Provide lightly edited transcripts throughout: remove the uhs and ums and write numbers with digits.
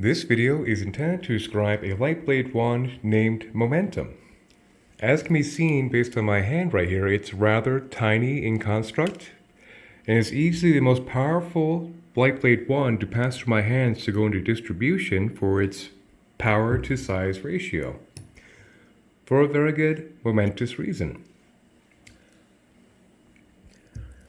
This video is intended to describe a Lightblade wand named Momentum. As can be seen based on my hand right here, it's rather tiny in construct, and is easily the most powerful Lightblade wand to pass through my hands to go into distribution for its power to size ratio, for a very good, momentous reason.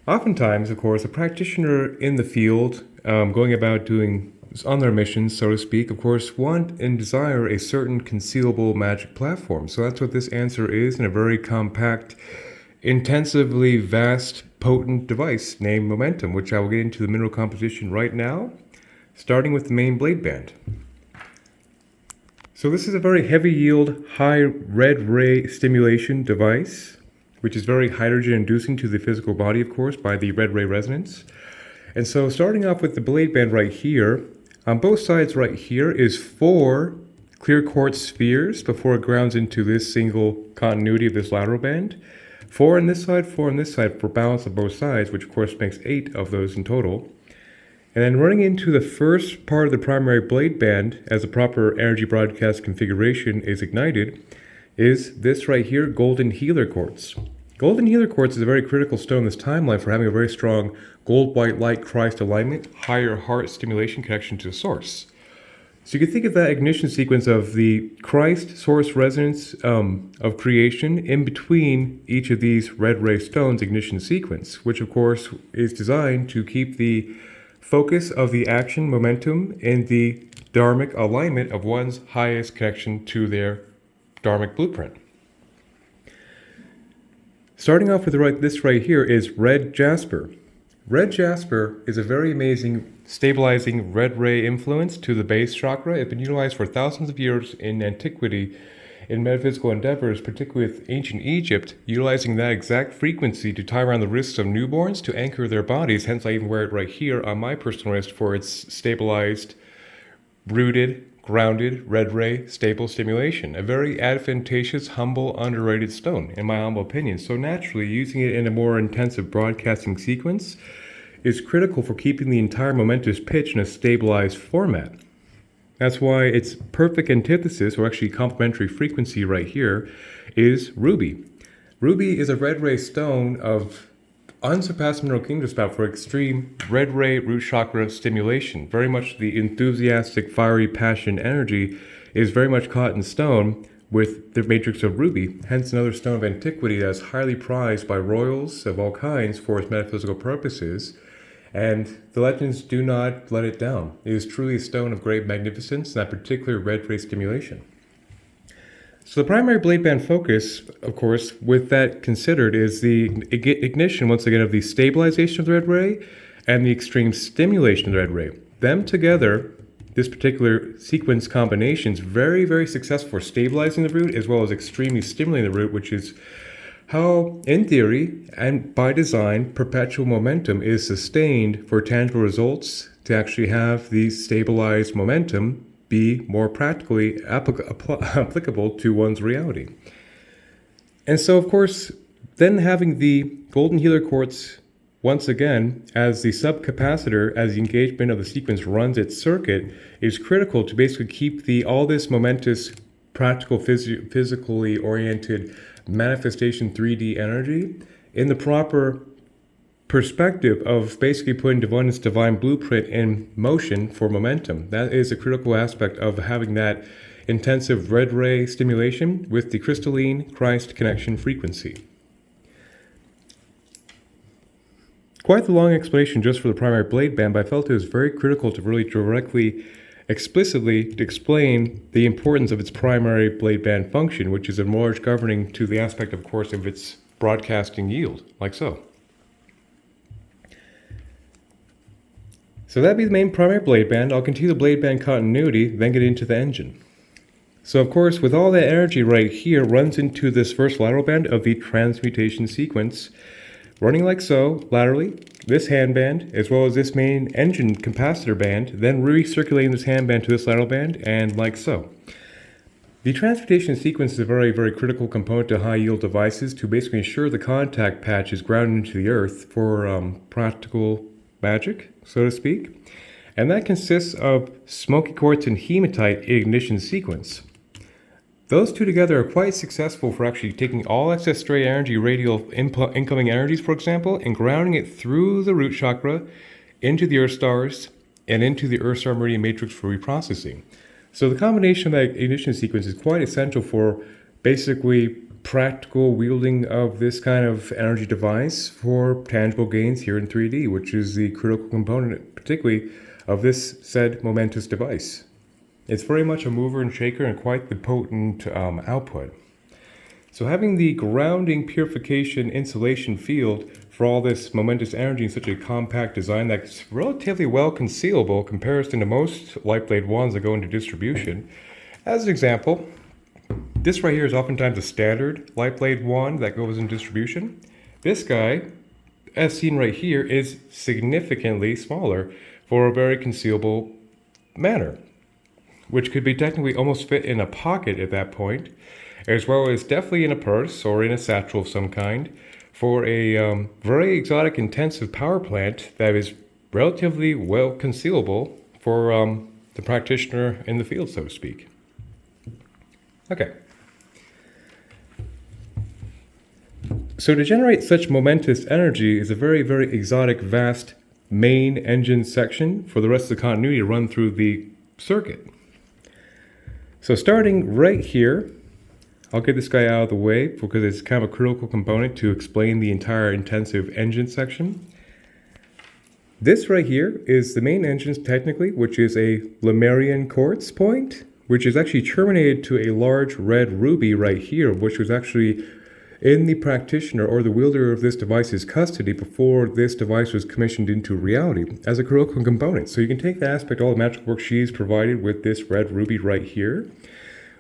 Oftentimes, of course, a practitioner in the field, going about doing on their missions, so to speak, of course, want and desire a certain concealable magic platform. So that's what this answer is, in a very compact, intensively vast, potent device named Momentum, which I will get into the mineral composition right now, starting with the main blade band. So this is a very heavy yield, high red ray stimulation device, which is very hydrogen inducing to the physical body, of course, by the red ray resonance. And so starting off with the blade band right here, on both sides right here is 4 clear quartz spheres before it grounds into this single continuity of this lateral band. 4 on this side, 4 on this side for balance on both sides, which of course makes 8 of those in total. And then running into the first part of the primary blade band as a proper energy broadcast configuration is ignited is this right here, golden healer quartz. Golden healer quartz is a very critical stone in this timeline for having a very strong gold-white light Christ alignment, higher heart stimulation connection to the source. So you can think of that ignition sequence of the Christ source resonance of creation in between each of these red ray stones ignition sequence, which of course is designed to keep the focus of the action momentum in the dharmic alignment of one's highest connection to their dharmic blueprint. Starting off with this right here is red jasper. Red jasper is a very amazing stabilizing red ray influence to the base chakra. It's been utilized for thousands of years in antiquity in metaphysical endeavors, particularly with ancient Egypt, utilizing that exact frequency to tie around the wrists of newborns to anchor their bodies. Hence, I even wear it right here on my personal wrist for its stabilized, rooted, grounded, red ray, stable stimulation. A very advantageous, humble, underrated stone, in my humble opinion. So naturally, using it in a more intensive broadcasting sequence is critical for keeping the entire momentous pitch in a stabilized format. That's why its perfect antithesis, or actually complementary frequency right here, is ruby. Ruby is a red ray stone of unsurpassed mineral kingdom spout for extreme red ray root chakra stimulation. Very much the enthusiastic, fiery passion energy is very much caught in stone with the matrix of ruby, hence another stone of antiquity that is highly prized by royals of all kinds for its metaphysical purposes, and the legends do not let it down. It is truly a stone of great magnificence, that particular red ray stimulation. So the primary blade band focus, of course, with that considered, is the ignition, once again, of the stabilization of the red ray and the extreme stimulation of the red ray. Them together, this particular sequence combination is very, very successful for stabilizing the root as well as extremely stimulating the root, which is how, in theory and by design, perpetual momentum is sustained for tangible results to actually have the stabilized momentum be more practically applicable to one's reality. And so, of course, then having the golden healer quartz once again as the subcapacitor, as the engagement of the sequence runs its circuit, is critical to basically keep all this momentous, practical, physically oriented manifestation 3D energy in the proper perspective of basically putting one's divine blueprint in motion for momentum. That is a critical aspect of having that intensive red ray stimulation with the crystalline Christ connection frequency. Quite the long explanation just for the primary blade band, but I felt it was very critical to really directly, explicitly explain the importance of its primary blade band function, which is a large governing to the aspect, of course, of its broadcasting yield, like so. So that'd be the main primary blade band. I'll continue the blade band continuity, then get into the engine. So of course, with all that energy right here, runs into this first lateral band of the transmutation sequence, running like so, laterally, this handband, as well as this main engine capacitor band, then recirculating this handband to this lateral band, and like so. The transmutation sequence is a very, very critical component to high-yield devices to basically ensure the contact patch is grounded into the earth for practical magic, so to speak. and that consists of smoky quartz and hematite ignition sequence. Those two together are quite successful for actually taking all excess stray energy, radial incoming energies, for example, and grounding it through the root chakra into the Earth stars and into the Earth star meridian matrix for reprocessing. So the combination of that ignition sequence is quite essential for basically practical wielding of this kind of energy device for tangible gains here in 3D, which is the critical component, particularly of this said momentous device. It's very much a mover and shaker and quite the potent output. So having the grounding, purification, insulation field for all this momentous energy in such a compact design that's relatively well concealable in comparison to most Lightblade wands that go into distribution. As an example, this right here is oftentimes a standard Lightblade wand that goes in distribution. This guy, as seen right here, is significantly smaller for a very concealable manner, which could be technically almost fit in a pocket at that point, as well as definitely in a purse or in a satchel of some kind for a very exotic intensive power plant that is relatively well concealable for the practitioner in the field, so to speak. Okay. So to generate such momentous energy is a very, very exotic, vast main engine section for the rest of the continuity to run through the circuit. So starting right here, I'll get this guy out of the way because it's kind of a critical component to explain the entire intensive engine section. This right here is the main engine technically, which is a Lemurian quartz point, which is actually terminated to a large red ruby right here, which was actually in the practitioner or the wielder of this device's custody before this device was commissioned into reality as a critical component. So you can take the aspect, all the magical work she's provided with this red ruby right here,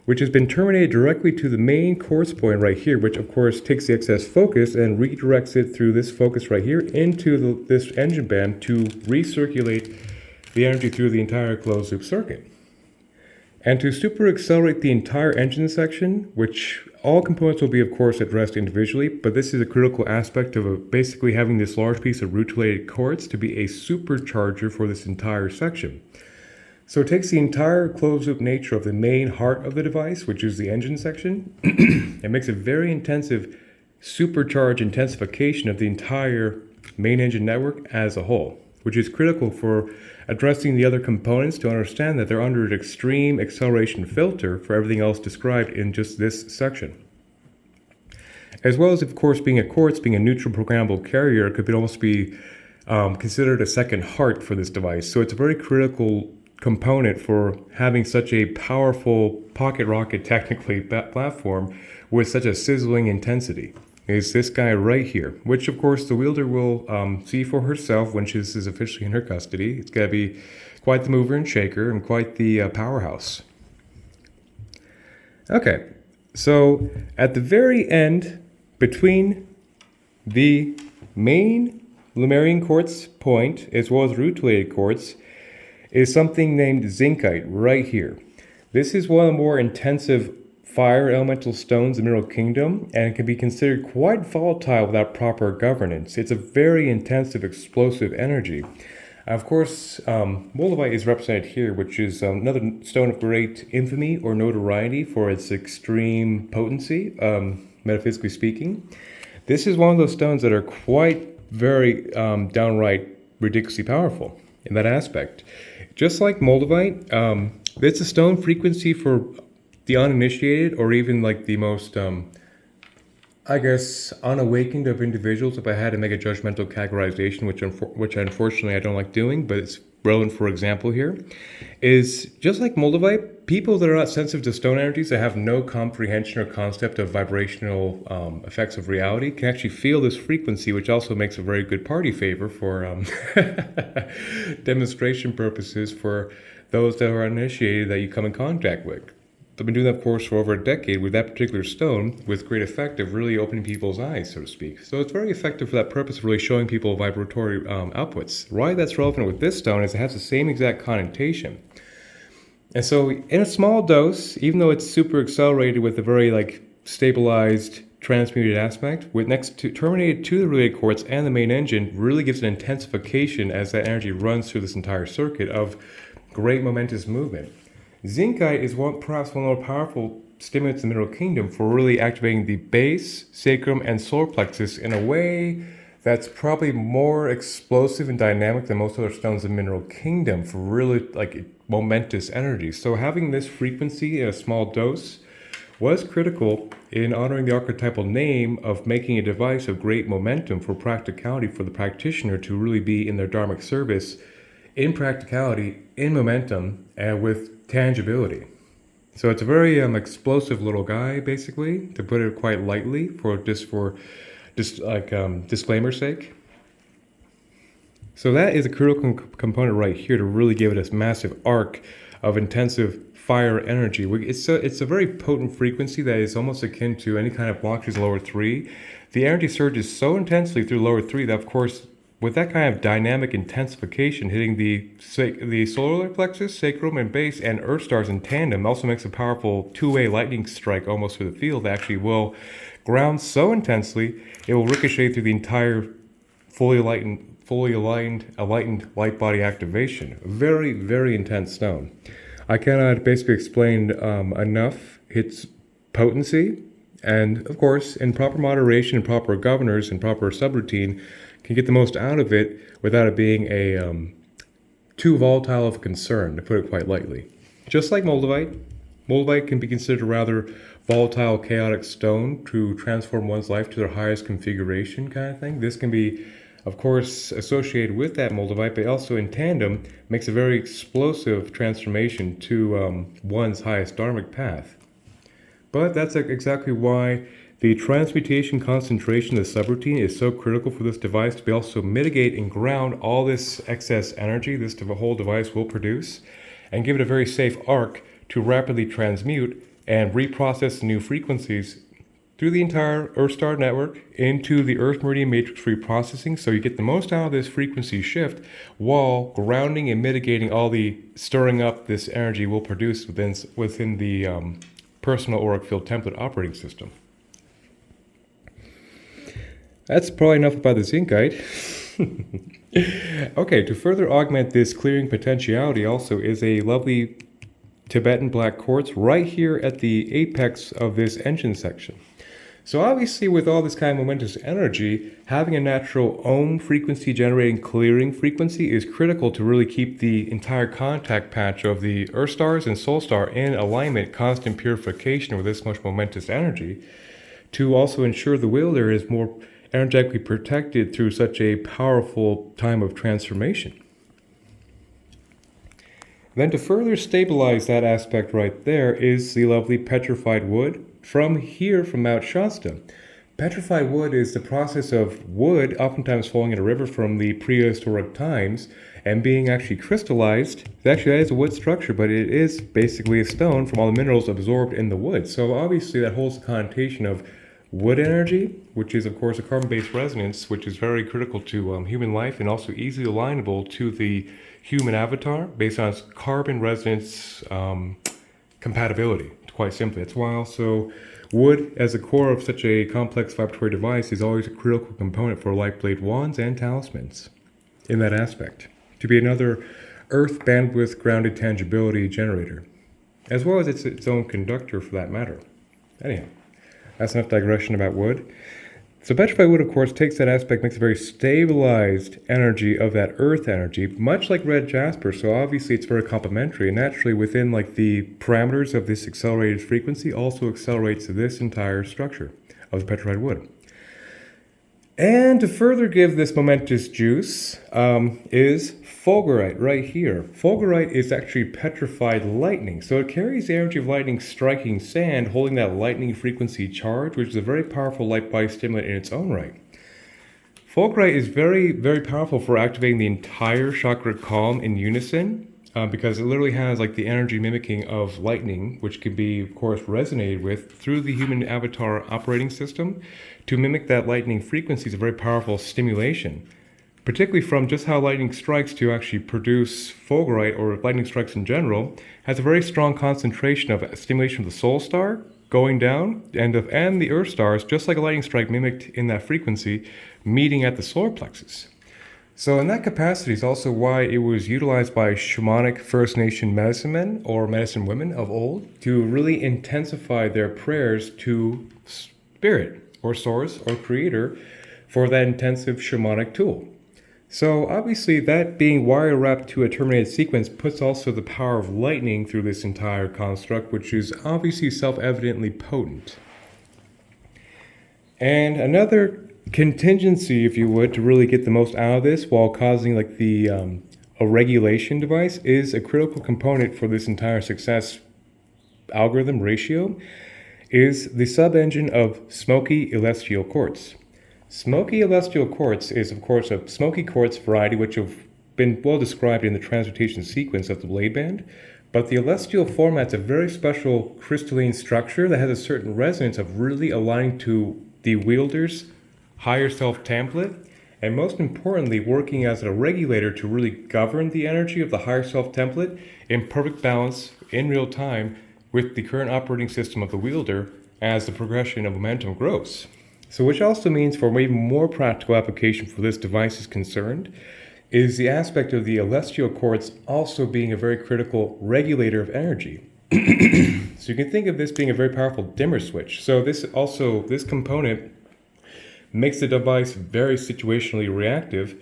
which has been terminated directly to the main quartz point right here, which of course takes the excess focus and redirects it through this focus right here into this engine band to recirculate the energy through the entire closed loop circuit. And to super accelerate the entire engine section, which all components will be of course addressed individually, but this is a critical aspect of basically having this large piece of root-related quartz to be a supercharger for this entire section. So it takes the entire closed loop nature of the main heart of the device, which is the engine section, and makes a very intensive supercharge intensification of the entire main engine network as a whole, which is critical for addressing the other components to understand that they're under an extreme acceleration filter for everything else described in just this section. As well as, of course, being a quartz, being a neutral programmable carrier, it could almost be considered a second heart for this device. So it's a very critical component for having such a powerful pocket rocket, technically, platform with such a sizzling intensity. Is this guy right here, which of course the wielder will see for herself when she is officially in her custody. It's got to be quite the mover and shaker and quite the powerhouse. Okay, so at the very end, between the main Lemurian quartz point as well as root-related quartz, is something named zincite right here. This is one of the more intensive fire elemental stones in the Mineral Kingdom, and it can be considered quite volatile without proper governance. It's a very intensive, explosive energy. Of course, moldavite is represented here, which is another stone of great infamy or notoriety for its extreme potency, metaphysically speaking. This is one of those stones that are quite very downright ridiculously powerful in that aspect. Just like moldavite, it's a stone frequency for the uninitiated, or even like the most, unawakened of individuals, if I had to make a judgmental categorization, which unfortunately I don't like doing, but it's relevant for example here, is just like moldavite, people that are not sensitive to stone energies, that have no comprehension or concept of vibrational effects of reality, can actually feel this frequency, which also makes a very good party favor for demonstration purposes for those that are uninitiated that you come in contact with. I've been doing that, of course, for over a decade with that particular stone with great effect of really opening people's eyes, so to speak. So it's very effective for that purpose of really showing people vibratory outputs. Why that's relevant with this stone is it has the same exact connotation. And so in a small dose, even though it's super accelerated with a very stabilized transmuted aspect with next to terminated to the related quartz and the main engine really gives an intensification as that energy runs through this entire circuit of great momentous movement. Zincite is perhaps one of the more powerful stimulants in the mineral kingdom for really activating the base, sacrum, and solar plexus in a way that's probably more explosive and dynamic than most other stones in the mineral kingdom for really like momentous energy. So having this frequency in a small dose was critical in honoring the archetypal name of making a device of great momentum for practicality for the practitioner to really be in their dharmic service in practicality, in momentum, and with tangibility. So it's a very explosive little guy, basically, to put it quite lightly, for disclaimer's sake. So that is a critical component right here to really give it this massive arc of intensive fire energy. It's a very potent frequency that is almost akin to any kind of blockage lower 3. The energy surges so intensely through lower 3 that, of course, with that kind of dynamic intensification hitting the solar plexus, sacrum, and base, and earth stars in tandem, also makes a powerful two-way lightning strike almost through the field that actually will ground so intensely it will ricochet through the entire fully enlightened light body activation. Very, very intense stone. I cannot basically explain enough its potency, and of course, in proper moderation and proper governors and proper subroutine, can get the most out of it without it being too volatile of a concern, to put it quite lightly. Just like moldavite, moldavite can be considered a rather volatile, chaotic stone to transform one's life to their highest configuration kind of thing. This can be, of course, associated with that moldavite, but also in tandem makes a very explosive transformation to one's highest dharmic path. But that's exactly why the transmutation concentration of the subroutine is so critical for this device to be also mitigate and ground all this excess energy this whole device will produce and give it a very safe arc to rapidly transmute and reprocess the new frequencies through the entire Earth star network into the Earth meridian matrix reprocessing, so you get the most out of this frequency shift while grounding and mitigating all the stirring up this energy will produce within the personal auric field template operating system. That's probably enough about the zincite. Okay, to further augment this clearing potentiality also is a lovely Tibetan black quartz right here at the apex of this engine section. So obviously with all this kind of momentous energy, having a natural ohm frequency generating clearing frequency is critical to really keep the entire contact patch of the Earth stars and Soul Star in alignment, constant purification with this much momentous energy, to also ensure the wielder is more energetically protected through such a powerful time of transformation. Then to further stabilize that aspect right there is the lovely petrified wood from Mount Shasta. Petrified wood is the process of wood oftentimes flowing in a river from the prehistoric times and being actually crystallized. Actually, that is a wood structure, but it is basically a stone from all the minerals absorbed in the wood. So obviously that holds the connotation of wood energy, which is of course a carbon-based resonance, which is very critical to human life and also easily alignable to the human avatar based on its carbon resonance compatibility, quite simply. That's why also wood as the core of such a complex vibratory device is always a critical component for Lightblade wands and talismans in that aspect, to be another earth bandwidth grounded tangibility generator, as well as its own conductor for that matter. Anyhow, that's enough digression about wood. So petrified wood, of course, takes that aspect, makes a very stabilized energy of that earth energy, much like red jasper. So obviously it's very complementary, and naturally within like the parameters of this accelerated frequency also accelerates this entire structure of the petrified wood. And to further give this momentous juice is fulgurite right here. Fulgurite is actually petrified lightning. So it carries the energy of lightning striking sand, holding that lightning frequency charge, which is a very powerful light body stimulant in its own right. Fulgurite is very, very powerful for activating the entire chakra column in unison, because it literally has like the energy mimicking of lightning, which can be, of course, resonated with through the human avatar operating system. To mimic that lightning frequency is a very powerful stimulation, particularly from just how lightning strikes to actually produce fulgurite, or lightning strikes in general, has a very strong concentration of stimulation of the soul star going down, and the Earth stars, just like a lightning strike mimicked in that frequency, meeting at the solar plexus. So in that capacity is also why it was utilized by shamanic First Nation medicine men or medicine women of old to really intensify their prayers to spirit or source or creator for that intensive shamanic tool. So obviously that being wire wrapped to a terminated sequence puts also the power of lightning through this entire construct, which is obviously self-evidently potent. And another contingency, if you would, to really get the most out of this while causing like a regulation device is a critical component for this entire success algorithm ratio is the sub-engine of smoky celestial quartz. Smoky celestial quartz is, of course, a smoky quartz variety which have been well described in the transmutation sequence of the blade band, but the celestial format's a very special crystalline structure that has a certain resonance of really aligning to the wielder's higher self template, and most importantly, working as a regulator to really govern the energy of the higher self template in perfect balance in real time with the current operating system of the wielder as the progression of momentum grows. So which also means, for even more practical application for this device is concerned, is the aspect of the celestial quartz also being a very critical regulator of energy. So you can think of this being a very powerful dimmer switch. So this component makes the device very situationally reactive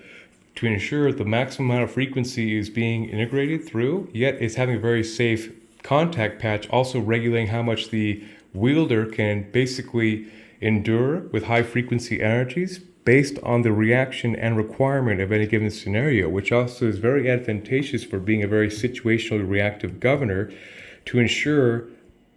to ensure the maximum amount of frequency is being integrated through, yet it's having a very safe contact patch, also regulating how much the wielder can basically endure with high frequency energies based on the reaction and requirement of any given scenario, which also is very advantageous for being a very situationally reactive governor to ensure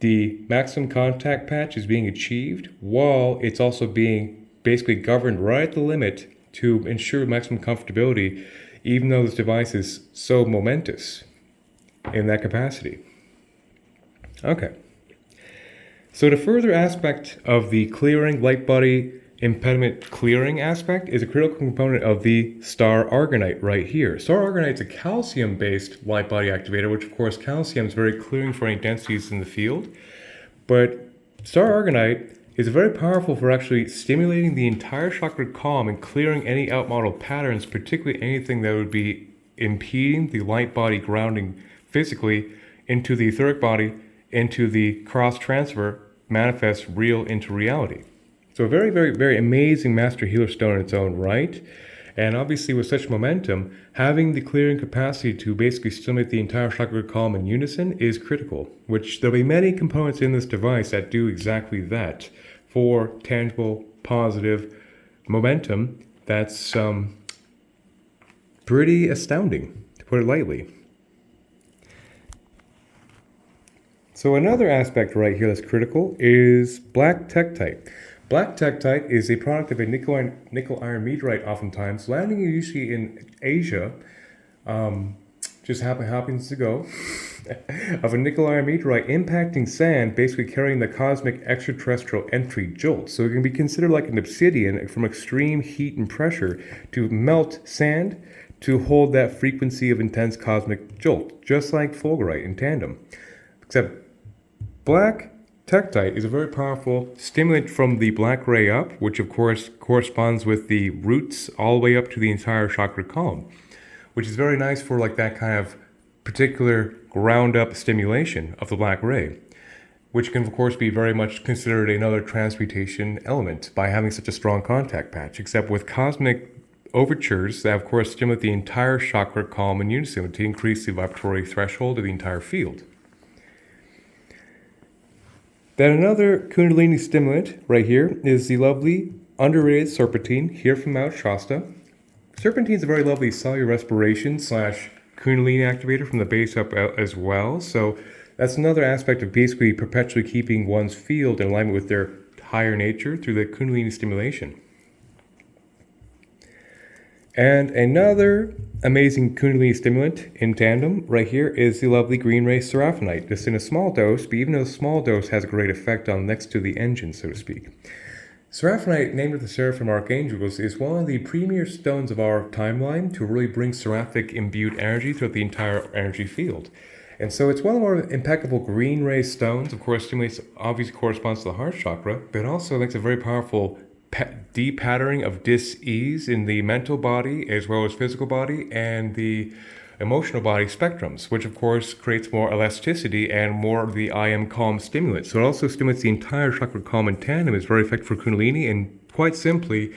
the maximum contact patch is being achieved while it's also being basically governed right at the limit to ensure maximum comfortability, even though this device is so momentous in that capacity. Okay. So the further aspect of the clearing light body impediment clearing aspect is a critical component of the star argonite right here. Star argonite is a calcium-based light body activator, which of course calcium is very clearing for any densities in the field. But star argonite is very powerful for actually stimulating the entire chakra column and clearing any outmodel patterns, particularly anything that would be impeding the light body grounding physically into the etheric body, into the cross transfer, manifest real into reality. So a very, very, very amazing master healer stone in its own right. And obviously with such momentum, having the clearing capacity to basically stimulate the entire chakra column in unison is critical, which there'll be many components in this device that do exactly that for tangible, positive momentum that's pretty astounding, to put it lightly. So another aspect right here that's critical is black tektite. Black tektite is a product of a nickel iron meteorite, oftentimes landing usually in Asia, just happens to go, of a nickel iron meteorite impacting sand, basically carrying the cosmic extraterrestrial entry jolt. So it can be considered like an obsidian from extreme heat and pressure to melt sand to hold that frequency of intense cosmic jolt, just like fulgurite in tandem. Except black tektite is a very powerful stimulant from the black ray up, which of course corresponds with the roots all the way up to the entire chakra column, which is very nice for like that kind of particular ground up stimulation of the black ray, which can of course be very much considered another transmutation element by having such a strong contact patch, except with cosmic overtures that of course stimulate the entire chakra column in unison to increase the vibratory threshold of the entire field. Then another Kundalini stimulant right here is the lovely underrated serpentine here from Mount Shasta. Serpentine is a very lovely cellular respiration / Kundalini activator from the base up as well. So that's another aspect of basically perpetually keeping one's field in alignment with their higher nature through the Kundalini stimulation. And another amazing Kundalini stimulant in tandem right here is the lovely green ray seraphinite. Just in a small dose, but even a small dose has a great effect on next to the engine, so to speak. Seraphinite, named after the Seraphim Archangels, is one of the premier stones of our timeline to really bring seraphic imbued energy throughout the entire energy field. And so it's one of the more impeccable green ray stones. Of course, stimulates, obviously corresponds to the heart chakra, but also makes a very powerful de-patterning of dis-ease in the mental body as well as physical body and the emotional body spectrums, which of course creates more elasticity and more of the I am calm stimulant. So it also stimulates the entire chakra calm in tandem. It's very effective for Kundalini and quite simply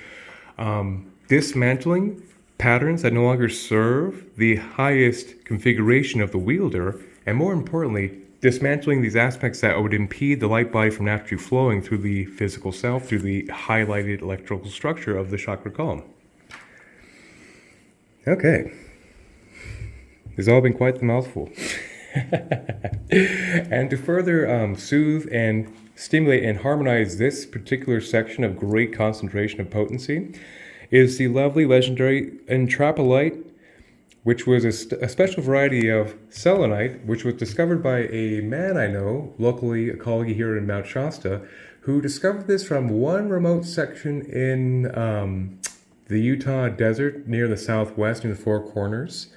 dismantling patterns that no longer serve the highest configuration of the wielder, and more importantly, dismantling these aspects that would impede the light body from naturally flowing through the physical self, through the highlighted electrical structure of the chakra column. Okay. It's all been quite the mouthful. And to further soothe and stimulate and harmonize this particular section of great concentration of potency is the lovely legendary Intrapolite, which was a special variety of selenite, which was discovered by a man I know, locally a colleague here in Mount Shasta, who discovered this from one remote section in the Utah desert near the southwest, near the Four Corners.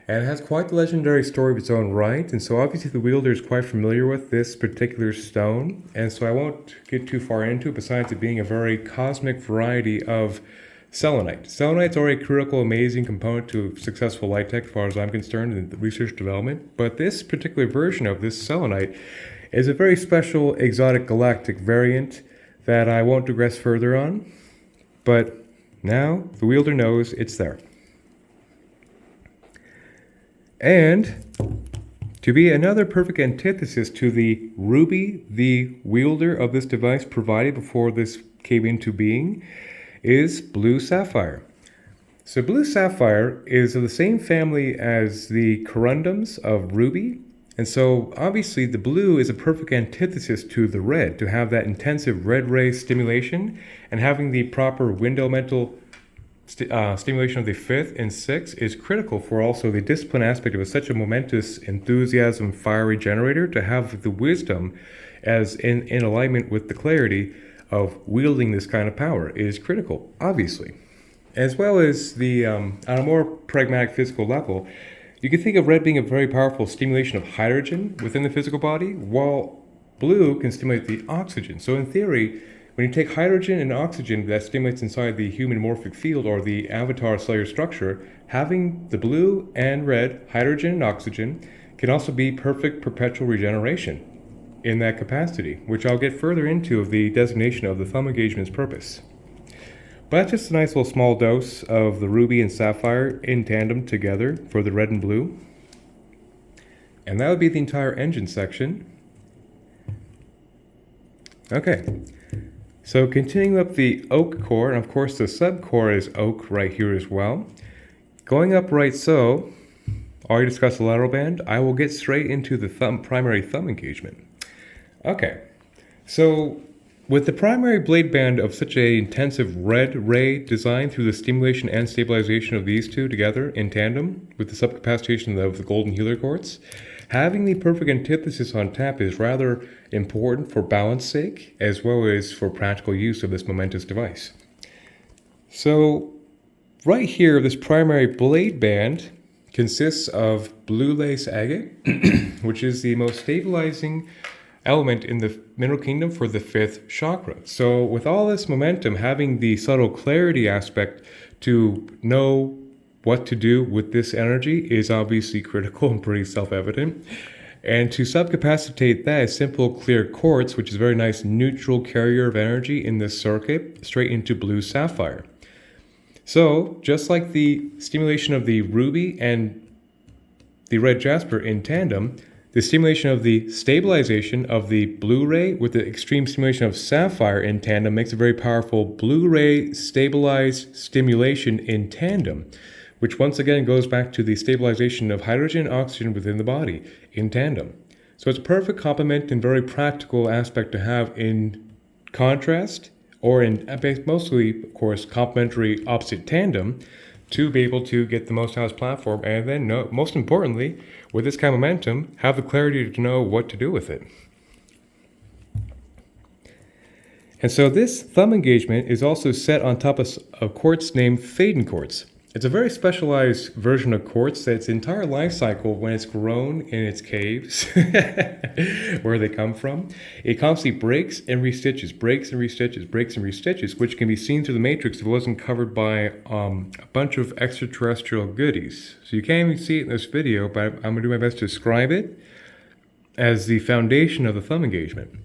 And it has quite the legendary story of its own right, and so obviously the wielder is quite familiar with this particular stone, and so I won't get too far into it, besides it being a very cosmic variety of selenite. Selenite's already a critical, amazing component to successful light tech, as far as I'm concerned, in research development, but this particular version of this selenite is a very special exotic galactic variant that I won't digress further on, but now the wielder knows it's there. And to be another perfect antithesis to the ruby the wielder of this device provided before this came into being is blue sapphire. So blue sapphire is of the same family as the corundums of ruby, and so obviously the blue is a perfect antithesis to the red, to have that intensive red ray stimulation and having the proper wind elemental stimulation of the fifth and sixth is critical for also the discipline aspect of such a momentous enthusiasm fiery generator, to have the wisdom as in alignment with the clarity of wielding this kind of power is critical, obviously. As well as the on a more pragmatic physical level, you can think of red being a very powerful stimulation of hydrogen within the physical body, while blue can stimulate the oxygen. So in theory, when you take hydrogen and oxygen that stimulates inside the human morphic field or the avatar cellular structure, having the blue and red, hydrogen and oxygen, can also be perfect perpetual regeneration in that capacity, which I'll get further into of the designation of the thumb engagement's purpose. But that's just a nice little small dose of the ruby and sapphire in tandem together for the red and blue. And that would be the entire engine section. Okay. So continuing up the oak core, and of course the sub-core is oak right here as well. Going up right so, already discussed the lateral band, I will get straight into the primary thumb engagement. Okay, so with the primary blade band of such a intensive red ray design through the stimulation and stabilization of these two together in tandem with the subcapacitation of the golden healer quartz, having the perfect antithesis on tap is rather important for balance sake as well as for practical use of this momentous device. So right here, this primary blade band consists of blue lace agate, which is the most stabilizing element in the mineral kingdom for the fifth chakra. So with all this momentum, having the subtle clarity aspect to know what to do with this energy is obviously critical and pretty self-evident. And to subcapacitate that, simple clear quartz, which is a very nice neutral carrier of energy in this circuit, straight into blue sapphire. So just like the stimulation of the ruby and the red jasper in tandem, the stimulation of the stabilization of the blue ray with the extreme stimulation of sapphire in tandem makes a very powerful blue ray stabilized stimulation in tandem, which once again goes back to the stabilization of hydrogen and oxygen within the body in tandem. So it's a perfect complement and very practical aspect to have in contrast, or in mostly, of course, complementary opposite tandem, to be able to get the most out of this platform, and then, most importantly, with this kind of momentum, have the clarity to know what to do with it. And so this thumb engagement is also set on top of a quartz named Faden quartz. It's a very specialized version of quartz that its entire life cycle, when it's grown in its caves, where they come from, it constantly breaks and restitches, breaks and restitches, breaks and restitches, which can be seen through the matrix if it wasn't covered by a bunch of extraterrestrial goodies. So you can't even see it in this video, but I'm going to do my best to describe it as the foundation of the thumb engagement.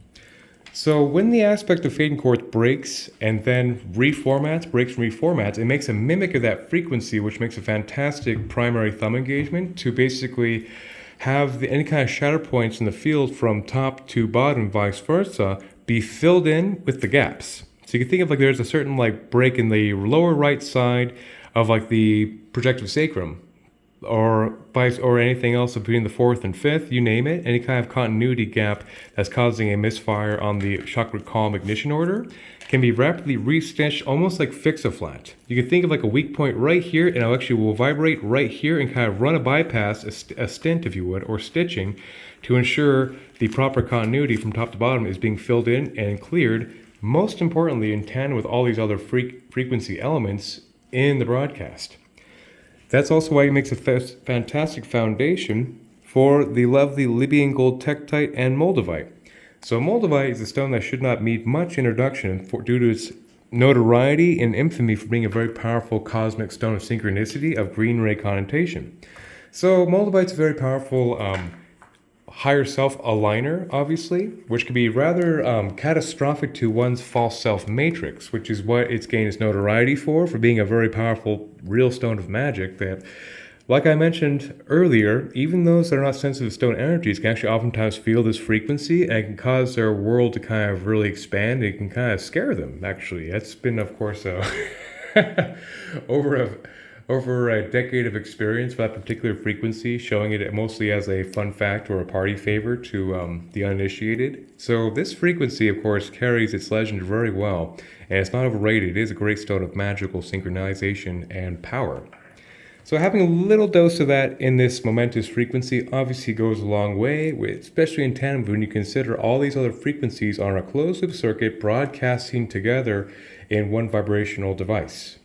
So when the aspect of fading quartz breaks and then reformats, breaks and reformats, it makes a mimic of that frequency, which makes a fantastic primary thumb engagement to basically have any kind of shatter points in the field from top to bottom, vice versa, be filled in with the gaps. So you can think of like there's a certain like break in the lower right side of like the projective sacrum, or anything else between the fourth and fifth, you name it, any kind of continuity gap that's causing a misfire on the chakra column ignition order can be rapidly restitched, almost like fix-a-flat. You can think of like a weak point right here, and it actually will vibrate right here and kind of run a bypass, a stint if you would, or stitching, to ensure the proper continuity from top to bottom is being filled in and cleared, most importantly in tandem with all these other frequency elements in the broadcast. That's also why it makes a fantastic foundation for the lovely Libyan gold tektite and moldavite. So moldavite is a stone that should not need much introduction due to its notoriety and infamy for being a very powerful cosmic stone of synchronicity of green ray connotation. So moldavite's a very powerful higher self aligner, obviously, which can be rather catastrophic to one's false self matrix, which is what it's gained its notoriety for being a very powerful real stone of magic that, like I mentioned earlier, even those that are not sensitive to stone energies can actually oftentimes feel this frequency, and it can cause their world to kind of really expand. It can kind of scare them, actually. That's been, of course, over a decade of experience for that particular frequency, showing it mostly as a fun fact or a party favor to the uninitiated. So this frequency, of course, carries its legend very well, and it's not overrated. It is a great stone of magical synchronization and power. So having a little dose of that in this momentous frequency obviously goes a long way, especially in tandem when you consider all these other frequencies on a closed-loop circuit broadcasting together in one vibrational device.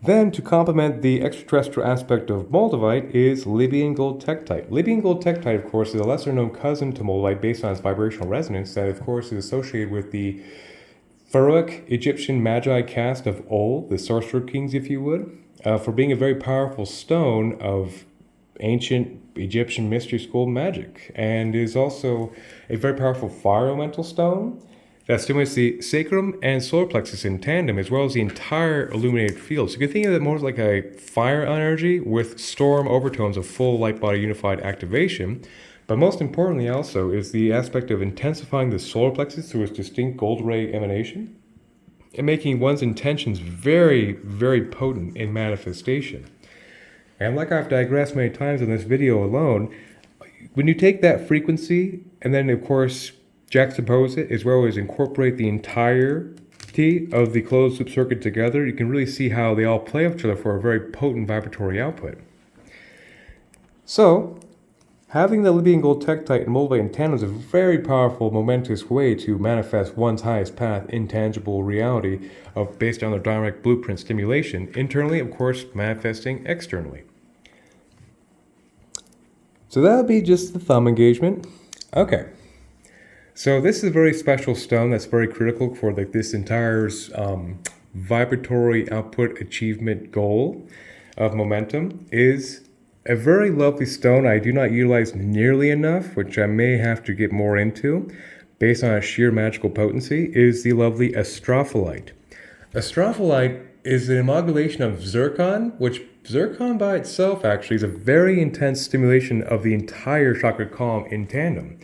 Then, to complement the extraterrestrial aspect of moldavite is Libyan gold tektite. Libyan gold tektite, of course, is a lesser-known cousin to moldavite based on its vibrational resonance that, of course, is associated with the pharaohic Egyptian magi caste of Ol, the sorcerer kings, if you would, for being a very powerful stone of ancient Egyptian mystery school magic, and is also a very powerful fire elemental stone that stimulates the sacrum and solar plexus in tandem, as well as the entire illuminated field. So you can think of it more like a fire energy with storm overtones of full light body unified activation. But most importantly also is the aspect of intensifying the solar plexus through its distinct gold ray emanation and making one's intentions very, very potent in manifestation. And like I've digressed many times in this video alone, when you take that frequency and then, of course, juxtapose it as well as incorporate the entirety of the closed loop circuit together, you can really see how they all play off each other for a very potent vibratory output. So, having the Libyan gold tektite and moldavite in tandem is a very powerful, momentous way to manifest one's highest path, intangible reality based on their direct blueprint stimulation, internally, of course, manifesting externally. So that would be just the thumb engagement. Okay. So this is a very special stone that's very critical for this entire vibratory output achievement goal of momentum. Is a very lovely stone I do not utilize nearly enough, which I may have to get more into based on its sheer magical potency, is the lovely astrophyllite. Astrophyllite is an amalgamation of zircon, which zircon by itself actually is a very intense stimulation of the entire chakra column in tandem.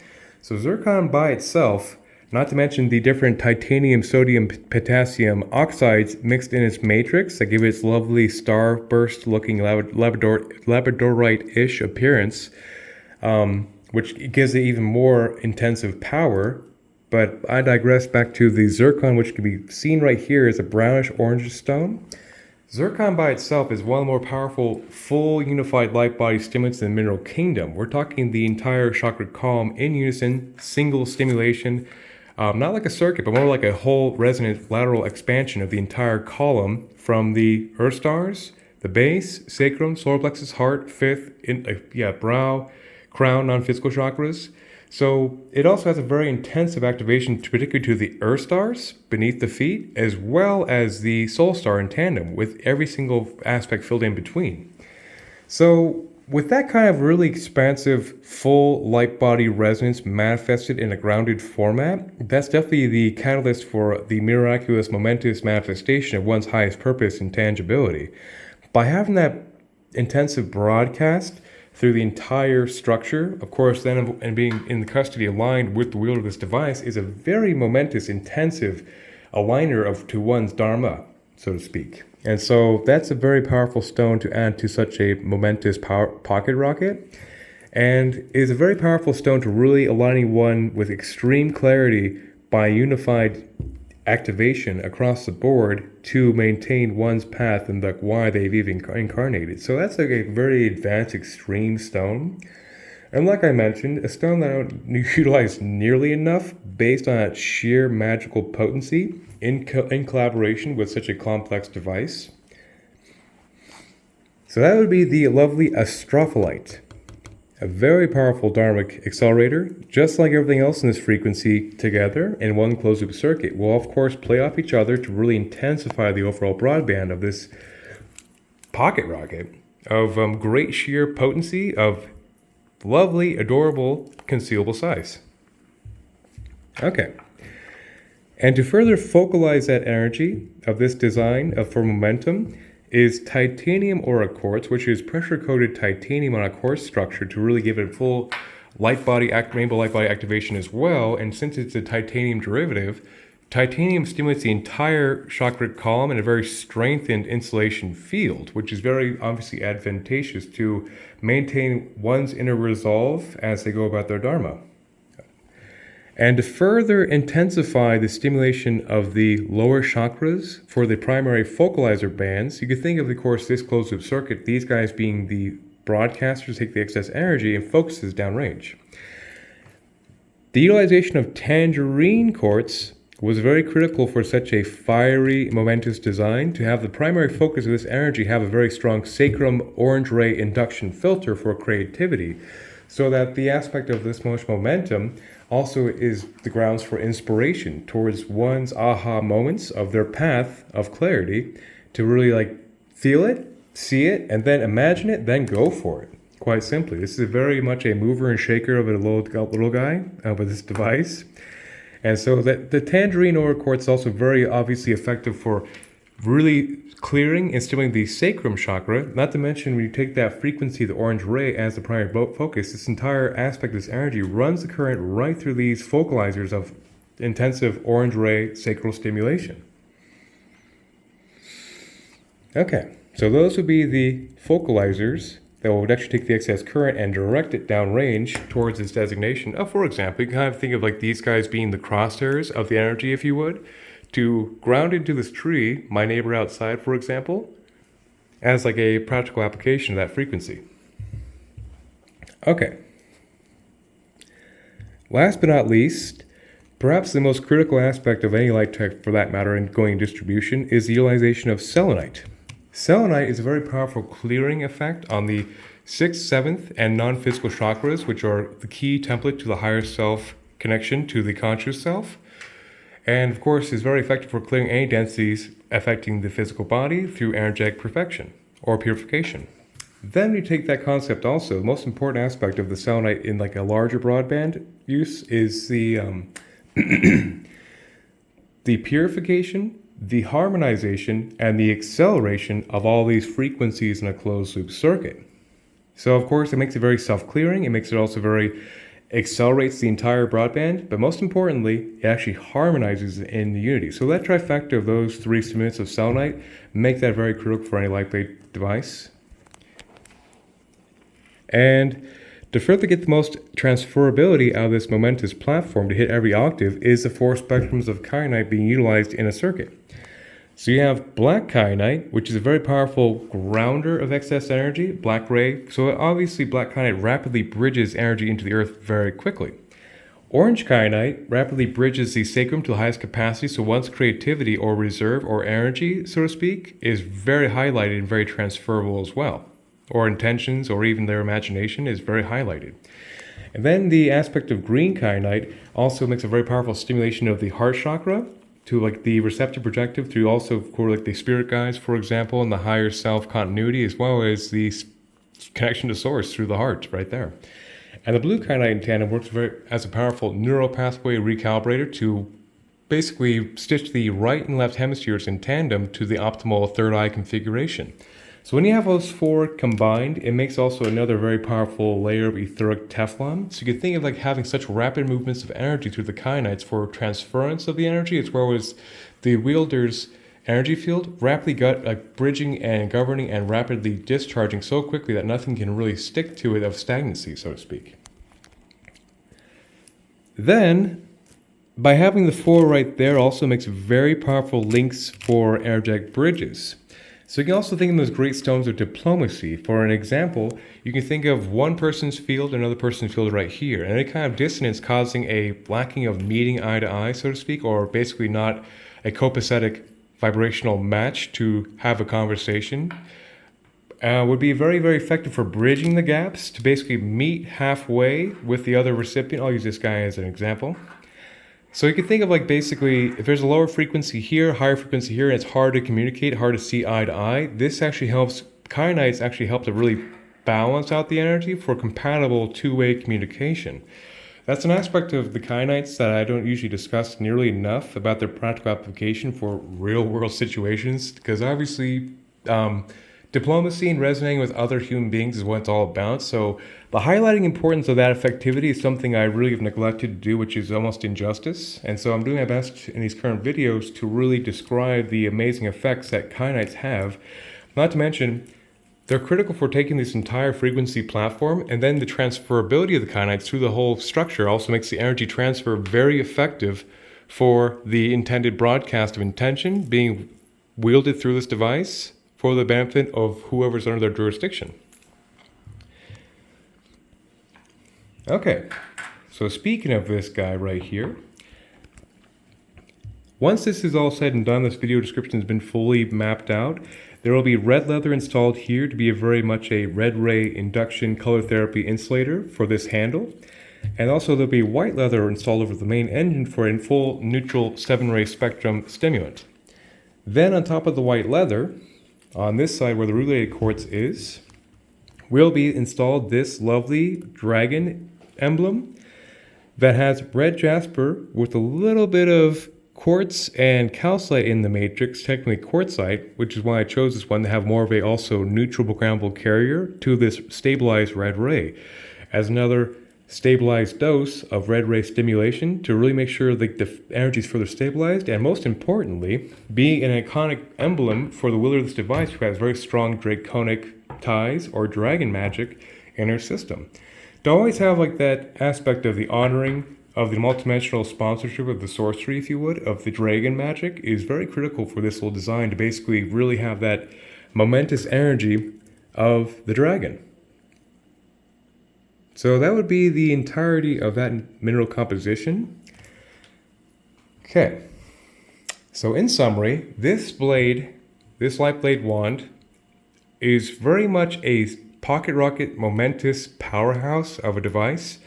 So zircon by itself, not to mention the different titanium, sodium, potassium oxides mixed in its matrix that give it its lovely starburst-looking labradorite-ish appearance, which gives it even more intensive power. But I digress back to the zircon, which can be seen right here as a brownish-orange stone. Zircon by itself is one of the more powerful, full unified light body stimulants in the mineral kingdom. We're talking the entire chakra column in unison, single stimulation, not like a circuit, but more like a whole resonant lateral expansion of the entire column from the earth stars, the base, sacrum, solar plexus, heart, fifth, brow, crown, non-physical chakras. So it also has a very intensive activation, particularly to the earth stars beneath the feet, as well as the soul star in tandem, with every single aspect filled in between. So with that kind of really expansive, full light body resonance manifested in a grounded format, that's definitely the catalyst for the miraculous, momentous manifestation of one's highest purpose and tangibility. By having that intensive broadcast through the entire structure, of course, then and being in the custody aligned with the wielder of this device is a very momentous, intensive aligner to one's dharma, so to speak. And so that's a very powerful stone to add to such a momentous pocket rocket, and is a very powerful stone to really aligning one with extreme clarity by unified activation across the board to maintain one's path and like why they've even incarnated. So that's like a very advanced extreme stone, and like I mentioned, a stone that I don't utilize nearly enough based on its sheer magical potency in collaboration with such a complex device. So that would be the lovely Astrophyllite, a very powerful dharmic accelerator. Just like everything else in this frequency together in one closed loop circuit will of course play off each other to really intensify the overall broadband of this pocket rocket of great sheer potency, of lovely, adorable, concealable size. Okay. And to further focalize that energy of this design for momentum is titanium aura quartz, which is pressure-coated titanium on a quartz structure to really give it full rainbow light body activation as well. And since it's a titanium derivative, titanium stimulates the entire chakra column in a very strengthened insulation field, which is very obviously advantageous to maintain one's inner resolve as they go about their dharma. And to further intensify the stimulation of the lower chakras for the primary focalizer bands, you could think of course, this closed loop circuit, these guys being the broadcasters, take the excess energy and focuses downrange. The utilization of tangerine quartz was very critical for such a fiery, momentous design to have the primary focus of this energy have a very strong sacrum orange ray induction filter for creativity, so that the aspect of this most momentum also is the grounds for inspiration towards one's aha moments of their path of clarity, to really like feel it, see it, and then imagine it, then go for it. Quite simply, this is very much a mover and shaker of a little guy with this device. And so the tangerine aura quartz is also very obviously effective for really clearing and stimulating the sacrum chakra. Not to mention, when you take that frequency, the orange ray, as the primary focus, this entire aspect of this energy runs the current right through these focalizers of intensive orange ray sacral stimulation. Okay, so those would be the focalizers that will actually take the excess current and direct it downrange towards its designation. For example, you can kind of think of like these guys being the crosshairs of the energy, if you would, to ground into this tree, my neighbor outside, for example, as like a practical application of that frequency. Okay. Last but not least, perhaps the most critical aspect of any light tech, for that matter, in going distribution, is the utilization of selenite. Selenite is a very powerful clearing effect on the 6th, 7th, and non-physical chakras, which are the key template to the higher self connection to the conscious self. And of course is very effective for clearing any densities affecting the physical body through energetic perfection or purification. Then you take that concept also, the most important aspect of the selenite in like a larger broadband use is the the purification, the harmonization, and the acceleration of all these frequencies in a closed loop circuit. So of course it makes it very self-clearing, it makes it also very accelerates the entire broadband, but most importantly, it actually harmonizes in the unity. So that trifecta of those three stimulants of selenite make that very critical for any Lightblade device. And to further get the most transferability out of this momentous platform to hit every octave is the 4 spectrums of kyanite being utilized in a circuit. So you have black kyanite, which is a very powerful grounder of excess energy, black ray. So obviously black kyanite rapidly bridges energy into the earth very quickly. Orange kyanite rapidly bridges the sacrum to the highest capacity, so one's creativity or reserve or energy, so to speak, is very highlighted and very transferable as well. Or intentions or even their imagination is very highlighted. And then the aspect of green kyanite also makes a very powerful stimulation of the heart chakra to like the receptive projective through also for like the spirit guides, for example, and the higher self continuity, as well as the connection to source through the heart right there. And the blue kyanite in tandem works as a powerful neural pathway recalibrator to basically stitch the right and left hemispheres in tandem to the optimal third eye configuration. So when you have those four combined, it makes also another very powerful layer of etheric Teflon. So you can think of like having such rapid movements of energy through the kyanites for transference of the energy, as well as the wielder's energy field rapidly bridging and governing and rapidly discharging so quickly that nothing can really stick to it of stagnancy, so to speak. Then, by having the four right there also makes very powerful links for energetic bridges. So you can also think of those great stones of diplomacy. For an example, you can think of one person's field, another person's field right here, and any kind of dissonance causing a lacking of meeting eye to eye, so to speak, or basically not a copacetic vibrational match to have a conversation, would be very, very effective for bridging the gaps to basically meet halfway with the other recipient. I'll use this guy as an example. So you can think of like basically, if there's a lower frequency here, higher frequency here, and it's hard to communicate, hard to see eye to eye, this actually helps, kyanites actually help to really balance out the energy for compatible two-way communication. That's an aspect of the kyanites that I don't usually discuss nearly enough about their practical application for real-world situations, because obviously diplomacy and resonating with other human beings is what it's all about. So the highlighting importance of that effectivity is something I really have neglected to do, which is almost injustice. And so I'm doing my best in these current videos to really describe the amazing effects that kyanites have. Not to mention, they're critical for taking this entire frequency platform, and then the transferability of the kyanites through the whole structure also makes the energy transfer very effective for the intended broadcast of intention being wielded through this device for the benefit of whoever's under their jurisdiction. Okay, so speaking of this guy right here, once this is all said and done, this video description has been fully mapped out. There will be red leather installed here to be very much a red ray induction color therapy insulator for this handle. And also there'll be white leather installed over the main engine for a full neutral 7-ray spectrum stimulant. Then on top of the white leather, on this side where the radiated quartz is, will be installed this lovely dragon emblem that has red jasper with a little bit of quartz and calcite in the matrix, technically quartzite, which is why I chose this one to have more of a also neutral programmable carrier to this stabilized red ray as another stabilized dose of red ray stimulation to really make sure that the energy is further stabilized, and most importantly, be an iconic emblem for the wielder of this device who has very strong draconic ties or dragon magic in her system. To always have like that aspect of the honoring of the multidimensional sponsorship of the sorcery, if you would, of the dragon magic is very critical for this little design to basically really have that momentous energy of the dragon. So that would be the entirety of that mineral composition. Okay, so in summary, this blade, this Lightblade wand, is very much a pocket rocket momentous powerhouse of a device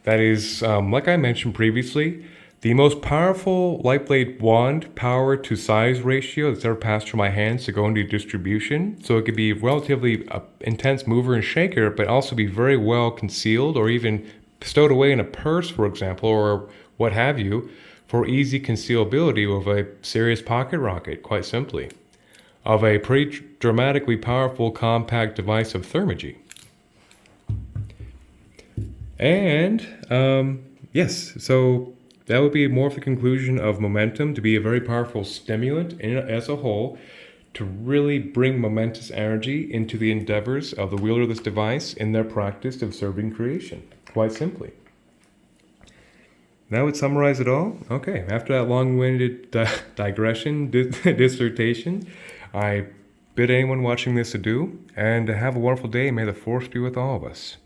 that is, like I mentioned previously, the most powerful Lightblade wand power to size ratio that's ever passed through my hands to go into distribution. So it could be relatively intense mover and shaker, but also be very well concealed or even stowed away in a purse, for example, or what have you, for easy concealability of a serious pocket rocket, quite simply, of a pretty dramatically powerful compact device of thermagy. And yes, so that would be more of the conclusion of momentum to be a very powerful stimulant as a whole to really bring momentous energy into the endeavors of the wielder of this device in their practice of serving creation, quite simply. That would summarize it all. Okay, after that long-winded digression, dissertation, I bid anyone watching this adieu, and have a wonderful day. May the force be with all of us.